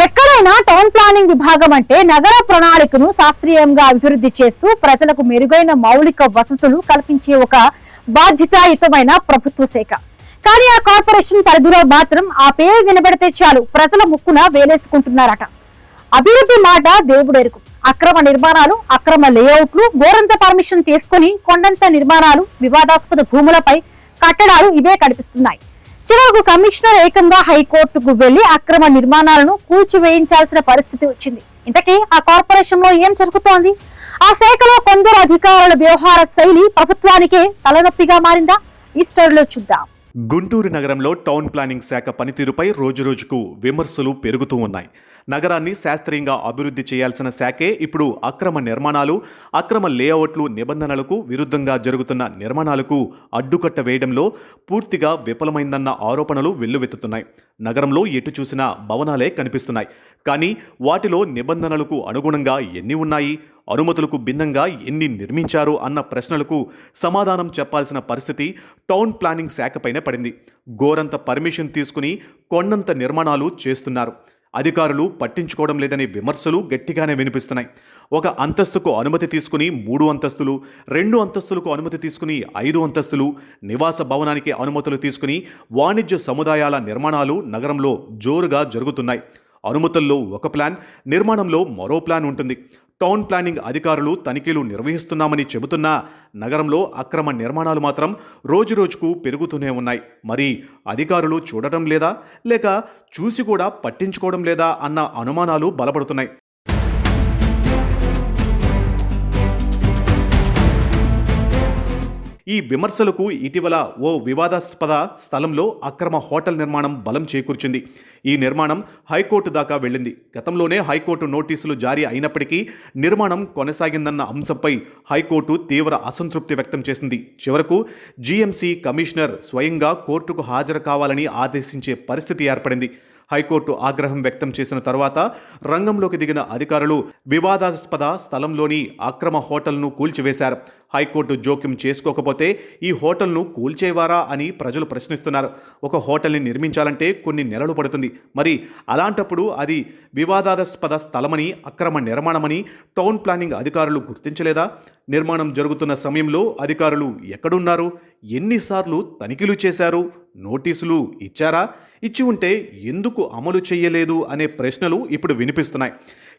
ఎక్కడైనా town planning విభాగం అంటే నగర ప్రణాళికను శాస్త్రీయంగా అభివృద్ధి చేస్తూ ప్రజలకు మెరుగైన మౌలిక వసతులు కల్పించే ఒక బాధ్యతాయుతమైన ప్రభుత్వ శాఖ. కానీ ఆ కార్పొరేషన్ పరిధిలో మాత్రం ఆ పేరు వినబడితే చాలు ప్రజల ముక్కున వేలేసుకుంటున్నారట. అభివృద్ధి మాట దేవుడెరుకు. అక్రమ నిర్మాణాలు, అక్రమ లేఅవుట్లు, గోరంత పర్మిషన్ తీసుకుని కొండంత నిర్మాణాలు, వివాదాస్పద భూములపై కట్టడాలు ఇవే కనిపిస్తున్నాయి. చివరకు కమిషనర్ ఏకంగా హైకోర్టుకు వెళ్లి అక్రమ నిర్మాణాలను కూల్చివేయించాల్సిన పరిస్థితి వచ్చింది. ఇంతకీ ఆ కార్పొరేషన్ లో ఏం జరుగుతోంది? ఆ శాఖలో కొందరు అధికారుల వ్యవహార శైలి ప్రభుత్వానికే తలనొప్పిగా మారిందా? ఈ స్టోరీలో చూద్దాం. గుంటూరు నగరంలో టౌన్ ప్లానింగ్ శాఖ పనితీరుపై రోజురోజుకు విమర్శలు పెరుగుతూ ఉన్నాయి. నగరాన్ని శాస్త్రీయంగా అభివృద్ధి చేయాల్సిన శాఖే ఇప్పుడు అక్రమ నిర్మాణాలు, అక్రమ లేఅవుట్లు నిబంధనలకు విరుద్ధంగా జరుగుతున్న నిర్మాణాలకు అడ్డుకట్ట వేయడంలో పూర్తిగా విఫలమైందన్న ఆరోపణలు వెల్లువెత్తుతున్నాయి. నగరంలో ఎటు చూసినా భవనాలే కనిపిస్తున్నాయి. కానీ వాటిలో నిబంధనలకు అనుగుణంగా ఎన్ని ఉన్నాయి, అనుమతులకు భిన్నంగా ఎన్ని నిర్మించారు అన్న ప్రశ్నలకు సమాధానం చెప్పాల్సిన పరిస్థితి టౌన్ ప్లానింగ్ శాఖపైనే పడింది. గోరంత పర్మిషన్ తీసుకుని కొండంత నిర్మాణాలు చేస్తున్నారు. అధికారులు పట్టించుకోవడం లేదనే విమర్శలు గట్టిగానే వినిపిస్తున్నాయి. ఒక అంతస్తుకు అనుమతి తీసుకుని 3 అంతస్తులు, 2 అంతస్తులకు అనుమతి తీసుకుని 5 అంతస్తులు, నివాస భవనానికి అనుమతులు తీసుకుని వాణిజ్య సముదాయాల నిర్మాణాలు నగరంలో జోరుగా జరుగుతున్నాయి. అనుమతుల్లో ఒక ప్లాన్, నిర్మాణంలో మరో ప్లాన్ ఉంటుంది. టౌన్ ప్లానింగ్ అధికారులు తనిఖీలు నిర్వహిస్తున్నామని చెబుతున్నా నగరంలో అక్రమ నిర్మాణాలు మాత్రం రోజురోజుకు పెరుగుతూనే ఉన్నాయి. మరి అధికారులు చూడటం లేదా, లేక చూసి కూడా పట్టించుకోవడం లేదా అన్న అనుమానాలు బలపడుతున్నాయి. ఈ విమర్శలకు ఇటీవల ఓ వివాదాస్పద స్థలంలో అక్రమ హోటల్ నిర్మాణం బలం చేకూర్చింది. ఈ నిర్మాణం హైకోర్టు దాకా వెళ్ళింది. గతంలోనే హైకోర్టు నోటీసులు జారీ అయినప్పటికీ నిర్మాణం కొనసాగిందన్న అంశంపై హైకోర్టు తీవ్ర అసంతృప్తి వ్యక్తం చేసింది. చివరకు జీఎంసీ కమిషనర్ స్వయంగా కోర్టుకు హాజరు కావాలని ఆదేశించే పరిస్థితి ఏర్పడింది. హైకోర్టు ఆగ్రహం వ్యక్తం చేసిన తర్వాత రంగంలోకి దిగిన అధికారులు వివాదాస్పద స్థలంలోని అక్రమ హోటల్ను కూల్చివేశారు. హైకోర్టు జోక్యం చేసుకోకపోతే ఈ హోటల్ను కూల్చేవారా అని ప్రజలు ప్రశ్నిస్తున్నారు. ఒక హోటల్ని నిర్మించాలంటే కొన్ని నెలలు పడుతుంది. మరి అలాంటప్పుడు అది వివాదాస్పద స్థలమని, అక్రమ నిర్మాణమని టౌన్ ప్లానింగ్ అధికారులు గుర్తించలేదా? నిర్మాణం జరుగుతున్న సమయంలో అధికారులు ఎక్కడున్నారు? ఎన్నిసార్లు తనిఖీలు చేశారు? నోటీసులు ఇచ్చారా? ఇచ్చి ఉంటే ఎందుకు అమలు చేయలేదు అనే ప్రశ్నలు ఇప్పుడు వినిపిస్తున్నాయి.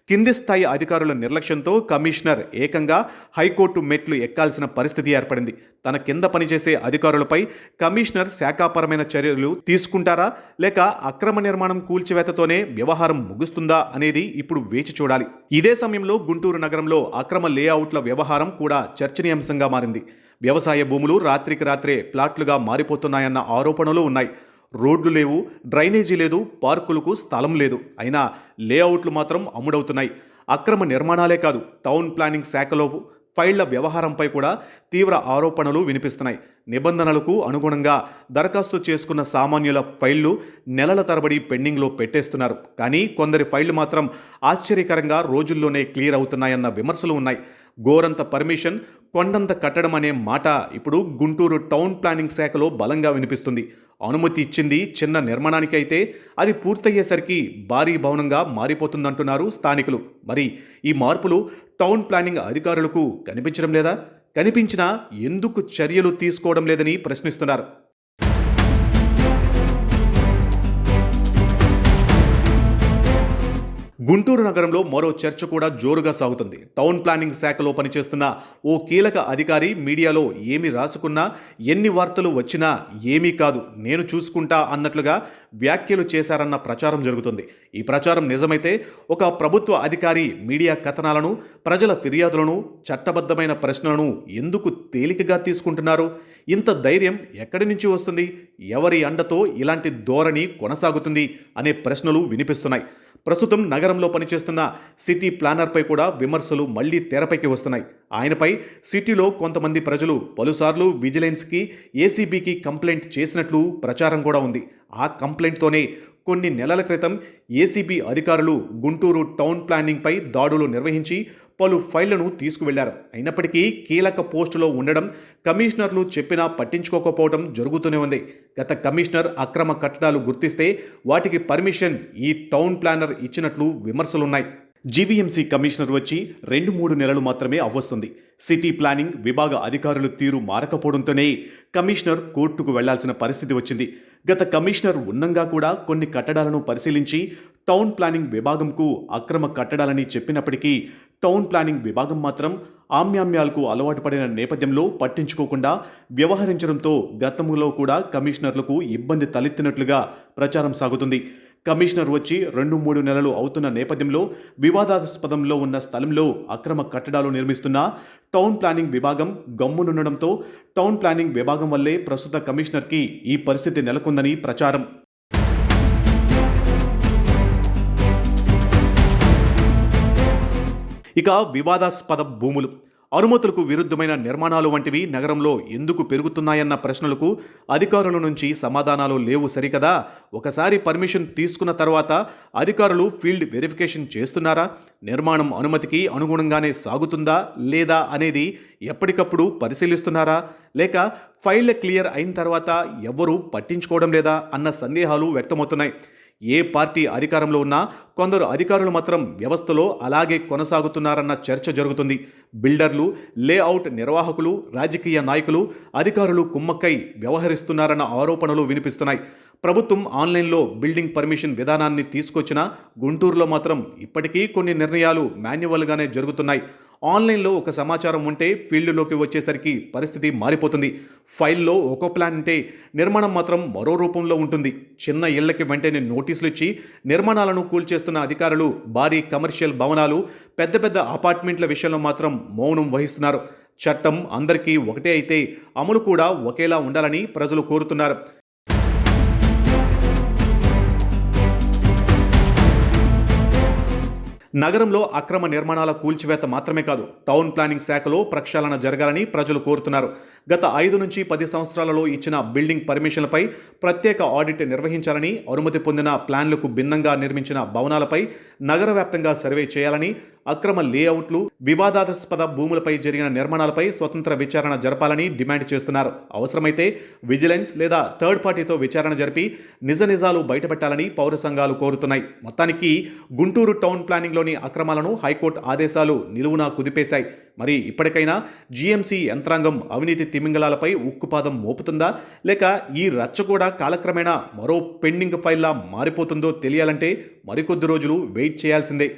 కింది స్థాయి అధికారుల నిర్లక్ష్యంతో కమిషనర్ ఏకంగా హైకోర్టు మెట్లు ఎక్కాల్సిన పరిస్థితి ఏర్పడింది. తన కింద పనిచేసే అధికారులపై కమిషనర్ శాఖాపరమైన చర్యలు తీసుకుంటారా, లేక అక్రమ నిర్మాణం కూల్చివేతతోనే వ్యవహారం ముగుస్తుందా అనేది ఇప్పుడు వేచి చూడాలి. ఇదే సమయంలో గుంటూరు నగరంలో అక్రమ లేఅవుట్ల వ్యవహారం కూడా చర్చనీయాంశంగా మారింది. వ్యవసాయ భూములు రాత్రికి రాత్రే ప్లాట్లుగా మారిపోతున్నాయన్న ఆరోపణలు ఉన్నాయి. రోడ్లు లేవు, డ్రైనేజీ లేదు, పార్కులకు స్థలం లేదు. అయినా లేఅవుట్లు మాత్రం అమ్ముడవుతున్నాయి. అక్రమ నిర్మాణాలే కాదు, టౌన్ ప్లానింగ్ శాఖలో ఫైళ్ల వ్యవహారంపై కూడా తీవ్ర ఆరోపణలు వినిపిస్తున్నాయి. నిబంధనలకు అనుగుణంగా దరఖాస్తు చేసుకున్న సామాన్యుల ఫైళ్లు నెలల తరబడి పెండింగ్లో పెట్టేస్తున్నారు. కానీ కొందరి ఫైళ్లు మాత్రం ఆశ్చర్యకరంగా రోజుల్లోనే క్లియర్ అవుతున్నాయన్న విమర్శలు ఉన్నాయి. గోరంత పర్మిషన్, కొండంత కట్టడం అనే మాట ఇప్పుడు గుంటూరు టౌన్ ప్లానింగ్ శాఖలో బలంగా వినిపిస్తుంది. అనుమతి ఇచ్చింది చిన్న నిర్మాణానికి అయితే అది పూర్తయ్యేసరికి భారీ భవనంగా మారిపోతుందంటున్నారు స్థానికులు. మరి ఈ మార్పులు టౌన్ ప్లానింగ్ అధికారులకు కనిపించడం లేదా? కనిపించినా ఎందుకు చర్యలు తీసుకోవడం లేదని ప్రశ్నిస్తున్నారు. గుంటూరు నగరంలో మరో చర్చ కూడా జోరుగా సాగుతుంది. టౌన్ ప్లానింగ్ శాఖలో పనిచేస్తున్న ఓ కీలక అధికారి మీడియాలో ఏమి రాసుకున్నా, ఎన్ని వార్తలు వచ్చినా ఏమీ కాదు, నేను చూసుకుంటా అన్నట్లుగా వ్యాఖ్యలు చేశారన్న ప్రచారం జరుగుతుంది. ఈ ప్రచారం నిజమైతే ఒక ప్రభుత్వ అధికారి మీడియా కథనాలను, ప్రజల ఫిర్యాదులను, చట్టబద్ధమైన ప్రశ్నలను ఎందుకు తేలికగా తీసుకుంటున్నారు? ఇంత ధైర్యం ఎక్కడి నుంచి వస్తుంది? ఎవరి అండతో ఇలాంటి ధోరణి కొనసాగుతుంది అనే ప్రశ్నలు వినిపిస్తున్నాయి. ప్రస్తుతం నగరంలో పనిచేస్తున్న సిటీ ప్లానర్పై కూడా విమర్శలు మళ్లీ తెరపైకి వస్తున్నాయి. ఆయనపై సిటీలో కొంతమంది ప్రజలు పలుసార్లు విజిలెన్స్కి, ఏసీబీకి కంప్లైంట్ చేసినట్లు ప్రచారం కూడా ఉంది. ఆ కంప్లైంట్తోనే కొన్ని నెలల క్రితం ఏసీబీ అధికారులు గుంటూరు టౌన్ ప్లానింగ్పై దాడులు నిర్వహించి పలు ఫైళ్లను తీసుకువెళ్లారు. అయినప్పటికీ కీలక పోస్టులో ఉండడం, కమిషనర్లు చెప్పినా పట్టించుకోకపోవడం జరుగుతూనే ఉంది. గత కమిషనర్ అక్రమ కట్టడాలు గుర్తిస్తే వాటికి పర్మిషన్ ఈ టౌన్ ప్లానర్ ఇచ్చినట్లు విమర్శలున్నాయి. జీవీఎంసీ కమిషనర్ వచ్చి 2-3 నెలలు మాత్రమే అవ్వస్తుంది. సిటీ ప్లానింగ్ విభాగ అధికారులు తీరు మారకపోవడంతోనే కమిషనర్ కోర్టుకు వెళ్లాల్సిన పరిస్థితి వచ్చింది. గత కమిషనర్ ఉన్నంగా కూడా కొన్ని కట్టడాలను పరిశీలించి టౌన్ ప్లానింగ్ విభాగంకు అక్రమ కట్టడాలని చెప్పినప్పటికీ టౌన్ ప్లానింగ్ విభాగం మాత్రం ఆమ్యామ్యాలకు అలవాటు పడిన నేపథ్యంలో పట్టించుకోకుండా వ్యవహరించడంతో గతంలో కూడా కమిషనర్లకు ఇబ్బంది తలెత్తినట్లుగా ప్రచారం సాగుతుంది. కమిషనర్ వచ్చి 2-3 నెలలు అవుతున్న నేపథ్యంలో వివాదాస్పదంలో ఉన్న స్థలంలో అక్రమ కట్టడాలు నిర్మిస్తున్న టౌన్ ప్లానింగ్ విభాగం గమ్మునుండడంతో టౌన్ ప్లానింగ్ విభాగం వల్లే ప్రస్తుత కమిషనర్కి ఈ పరిస్థితి నెలకొందని ప్రచారం. ఇక వివాదాస్పద భూములు, అనుమతులకు విరుద్ధమైన నిర్మాణాలు వంటివి నగరంలో ఎందుకు పెరుగుతున్నాయన్న ప్రశ్నలకు అధికారుల నుంచి సమాధానాలు లేవు సరికదా. ఒకసారి పర్మిషన్ తీసుకున్న తర్వాత అధికారులు ఫీల్డ్ వెరిఫికేషన్ చేస్తున్నారా, నిర్మాణం అనుమతికి అనుగుణంగానే సాగుతుందా లేదా అనేది ఎప్పటికప్పుడు పరిశీలిస్తున్నారా, లేక ఫైళ్ల క్లియర్ అయిన తర్వాత ఎవరూ పట్టించుకోవడం లేదా అన్న సందేహాలు వ్యక్తమవుతున్నాయి. ఏ పార్టీ అధికారంలో ఉన్నా కొందరు అధికారులు మాత్రం వ్యవస్థలో అలాగే కొనసాగుతున్నారన్న చర్చ జరుగుతుంది. బిల్డర్లు, లేఅవుట్ నిర్వాహకులు, రాజకీయ నాయకులు, అధికారులు కుమ్మక్కై వ్యవహరిస్తున్నారన్న ఆరోపణలు వినిపిస్తున్నాయి. ప్రభుత్వం ఆన్లైన్లో బిల్డింగ్ పర్మిషన్ విధానాన్ని తీసుకొచ్చినా గుంటూరులో మాత్రం ఇప్పటికీ కొన్ని నిర్ణయాలు మాన్యువల్గానే జరుగుతున్నాయి. ఆన్లైన్లో ఒక సమాచారం ఉంటే ఫీల్డ్లోకి వచ్చేసరికి పరిస్థితి మారిపోతుంది. ఫైల్లో ఒక ప్లాన్ ఉంటే నిర్మాణం మాత్రం మరో రూపంలో ఉంటుంది. చిన్న ఇళ్లకి వెంటనే నోటీసులు ఇచ్చి నిర్మాణాలను కూల్చేస్తున్న అధికారులు భారీ కమర్షియల్ భవనాలు, పెద్ద పెద్ద అపార్ట్మెంట్ల విషయంలో మాత్రం మౌనం వహిస్తున్నారు. చట్టం అందరికీ ఒకటే అయితే అమలు కూడా ఒకేలా ఉండాలని ప్రజలు కోరుతున్నారు. నగరంలో అక్రమ నిర్మాణాల కూల్చివేత మాత్రమే కాదు, టౌన్ ప్లానింగ్ శాఖలో ప్రక్షాళన జరగాలని ప్రజలు కోరుతున్నారు. గత 5 నుంచి 10 సంవత్సరాలలో ఇచ్చిన బిల్డింగ్ పర్మిషన్లపై ప్రత్యేక ఆడిట్ నిర్వహించాలని, అనుమతి పొందిన ప్లాన్లకు భిన్నంగా నిర్మించిన భవనాలపై నగర వ్యాప్తంగా సర్వే చేయాలని, అక్రమ లేఅవుట్లు, వివాదాస్పద భూములపై జరిగిన నిర్మాణాలపై స్వతంత్ర విచారణ జరపాలని డిమాండ్ చేస్తున్నారు. అవసరమైతే విజిలెన్స్ లేదా థర్డ్ పార్టీతో విచారణ జరిపి నిజ నిజాలు బయటపెట్టాలని పౌర సంఘాలు కోరుతున్నాయి. మొత్తానికి గుంటూరు టౌన్ ప్లానింగ్లోని అక్రమాలను హైకోర్టు ఆదేశాలు నిలువునా కుదిపేశాయి. మరి ఇప్పటికైనా జీఎంసీ యంత్రాంగం అవినీతి తిమింగలాలపై ఉక్కుపాదం మోపుతుందా, లేక ఈ రచ్చ కూడా కాలక్రమేణా మరో పెండింగ్ ఫైల్లా మారిపోతుందో తెలియాలంటే మరికొద్ది రోజులు వెయిట్ చేయాల్సిందే.